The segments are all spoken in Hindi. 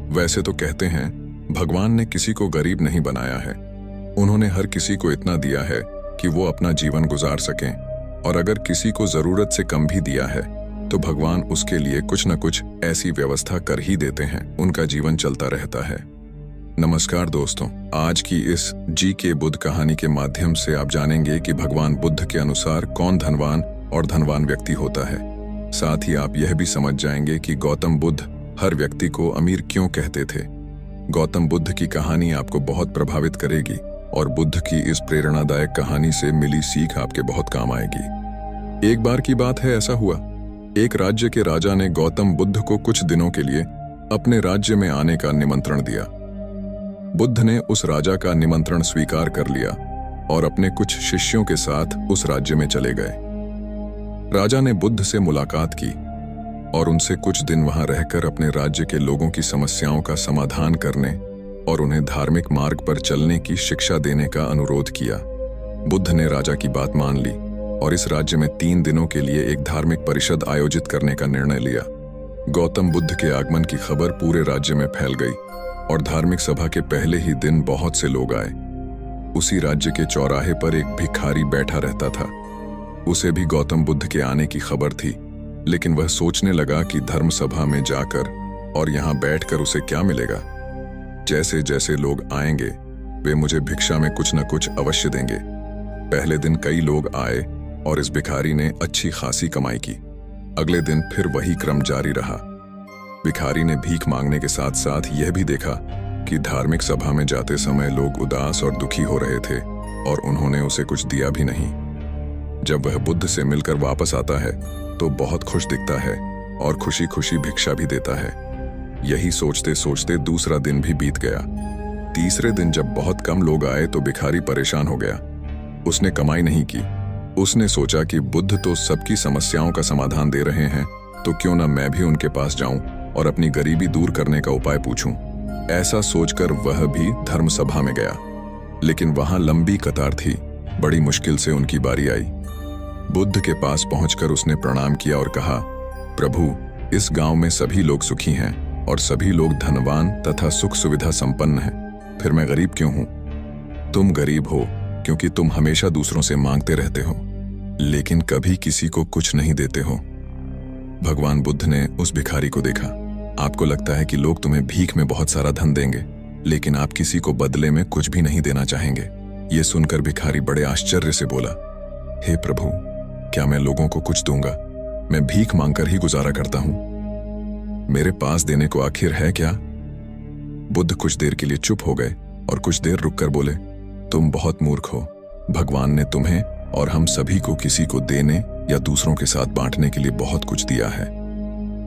वैसे तो कहते हैं भगवान ने किसी को गरीब नहीं बनाया है। उन्होंने हर किसी को इतना दिया है कि वो अपना जीवन गुजार सकें, और अगर किसी को जरूरत से कम भी दिया है तो भगवान उसके लिए कुछ न कुछ ऐसी व्यवस्था कर ही देते हैं, उनका जीवन चलता रहता है। नमस्कार दोस्तों, आज की इस जी.के. बुद्ध कहानी के माध्यम से आप जानेंगे कि भगवान बुद्ध के अनुसार कौन धनवान और धनवान व्यक्ति होता है। साथ ही आप यह भी समझ जाएंगे कि गौतम बुद्ध हर व्यक्ति को अमीर क्यों कहते थे। गौतम बुद्ध की कहानी आपको बहुत प्रभावित करेगी और बुद्ध की इस प्रेरणादायक कहानी से मिली सीख आपके बहुत काम आएगी। एक बार की बात है, ऐसा हुआ एक राज्य के राजा ने गौतम बुद्ध को कुछ दिनों के लिए अपने राज्य में आने का निमंत्रण दिया। बुद्ध ने उस राजा का निमंत्रण स्वीकार कर लिया और अपने कुछ शिष्यों के साथ उस राज्य में चले गए। राजा ने बुद्ध से मुलाकात की और उनसे कुछ दिन वहां रहकर अपने राज्य के लोगों की समस्याओं का समाधान करने और उन्हें धार्मिक मार्ग पर चलने की शिक्षा देने का अनुरोध किया। बुद्ध ने राजा की बात मान ली और इस राज्य में 3 दिनों के लिए एक धार्मिक परिषद आयोजित करने का निर्णय लिया। गौतम बुद्ध के आगमन की खबर पूरे राज्य में फैल गई और धार्मिक सभा के पहले ही दिन बहुत से लोग आए। उसी राज्य के चौराहे पर एक भिखारी बैठा रहता था। उसे भी गौतम बुद्ध के आने की खबर थी, लेकिन वह सोचने लगा कि धर्म सभा में जाकर और यहाँ बैठकर उसे क्या मिलेगा। जैसे जैसे लोग आएंगे वे मुझे भिक्षा में कुछ न कुछ अवश्य देंगे। पहले दिन कई लोग आए और इस भिखारी ने अच्छी खासी कमाई की। अगले दिन फिर वही क्रम जारी रहा। भिखारी ने भीख मांगने के साथ साथ यह भी देखा कि धार्मिक सभा में जाते समय लोग उदास और दुखी हो रहे थे और उन्होंने उसे कुछ दिया भी नहीं। जब वह बुद्ध से मिलकर वापस आता है तो बहुत खुश दिखता है और खुशी खुशी भिक्षा भी देता है। यही सोचते सोचते दूसरा दिन भी बीत गया। तीसरे दिन जब बहुत कम लोग आए तो भिखारी परेशान हो गया। उसने कमाई नहीं की। उसने सोचा कि बुद्ध तो सबकी समस्याओं का समाधान दे रहे हैं, तो क्यों ना मैं भी उनके पास जाऊं और अपनी गरीबी दूर करने का उपाय पूछूं। ऐसा सोचकर वह भी धर्म सभा में गया, लेकिन वहां लंबी कतार थी। बड़ी मुश्किल से उनकी बारी आई। बुद्ध के पास पहुंचकर उसने प्रणाम किया और कहा, प्रभु, इस गांव में सभी लोग सुखी हैं और सभी लोग धनवान तथा सुख सुविधा संपन्न हैं, फिर मैं गरीब क्यों हूं? तुम गरीब हो क्योंकि तुम हमेशा दूसरों से मांगते रहते हो, लेकिन कभी किसी को कुछ नहीं देते हो। भगवान बुद्ध ने उस भिखारी को देखा। आपको लगता है कि लोग तुम्हें भीख में बहुत सारा धन देंगे, लेकिन आप किसी को बदले में कुछ भी नहीं देना चाहेंगे। ये सुनकर भिखारी बड़े आश्चर्य से बोला, हे प्रभु, क्या मैं लोगों को कुछ दूंगा? मैं भीख मांगकर ही गुजारा करता हूं। मेरे पास देने को आखिर है क्या? बुद्ध कुछ देर के लिए चुप हो गए और कुछ देर रुककर बोले, तुम बहुत मूर्ख हो। भगवान ने तुम्हें और हम सभी को किसी को देने या दूसरों के साथ बांटने के लिए बहुत कुछ दिया है।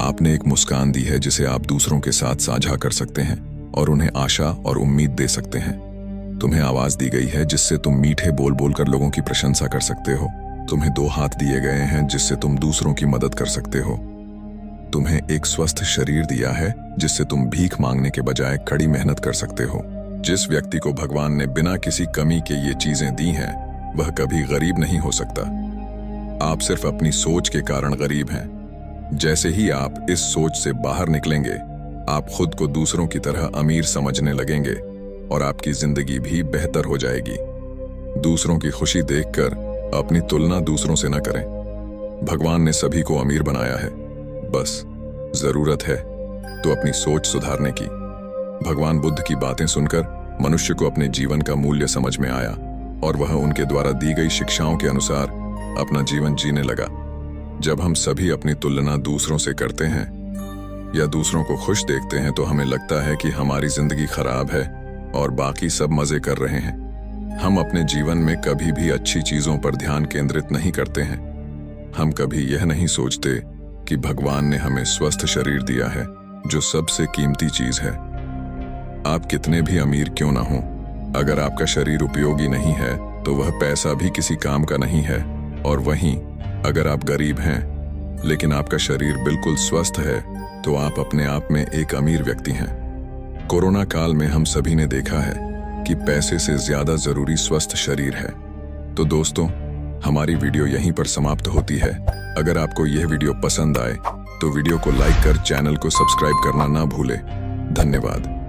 आपने एक मुस्कान दी है जिसे आप दूसरों के साथ साझा कर सकते हैं और उन्हें आशा और उम्मीद दे सकते हैं। तुम्हें आवाज दी गई है जिससे तुम मीठे बोल बोलकर लोगों की प्रशंसा कर सकते हो। तुम्हें 2 हाथ दिए गए हैं जिससे तुम दूसरों की मदद कर सकते हो। तुम्हें एक स्वस्थ शरीर दिया है जिससे तुम भीख मांगने के बजाय कड़ी मेहनत कर सकते हो। जिस व्यक्ति को भगवान ने बिना किसी कमी के ये चीजें दी हैं, वह कभी गरीब नहीं हो सकता। आप सिर्फ अपनी सोच के कारण गरीब हैं। जैसे ही आप इस सोच से बाहर निकलेंगे, आप खुद को दूसरों की तरह अमीर समझने लगेंगे और आपकी जिंदगी भी बेहतर हो जाएगी। दूसरों की खुशी देखकर अपनी तुलना दूसरों से न करें। भगवान ने सभी को अमीर बनाया है, बस जरूरत है तो अपनी सोच सुधारने की। भगवान बुद्ध की बातें सुनकर मनुष्य को अपने जीवन का मूल्य समझ में आया और वह उनके द्वारा दी गई शिक्षाओं के अनुसार अपना जीवन जीने लगा। जब हम सभी अपनी तुलना दूसरों से करते हैं या दूसरों को खुश देखते हैं तो हमें लगता है कि हमारी जिंदगी खराब है और बाकी सब मजे कर रहे हैं। हम अपने जीवन में कभी भी अच्छी चीजों पर ध्यान केंद्रित नहीं करते हैं। हम कभी यह नहीं सोचते कि भगवान ने हमें स्वस्थ शरीर दिया है, जो सबसे कीमती चीज है। आप कितने भी अमीर क्यों ना हो, अगर आपका शरीर उपयोगी नहीं है तो वह पैसा भी किसी काम का नहीं है। और वहीं अगर आप गरीब हैं लेकिन आपका शरीर बिल्कुल स्वस्थ है तो आप अपने आप में एक अमीर व्यक्ति हैं। कोरोना काल में हम सभी ने देखा है कि पैसे से ज्यादा जरूरी स्वस्थ शरीर है। तो दोस्तों, हमारी वीडियो यहीं पर समाप्त होती है। अगर आपको यह वीडियो पसंद आए तो वीडियो को लाइक कर चैनल को सब्सक्राइब करना ना भूलें। धन्यवाद।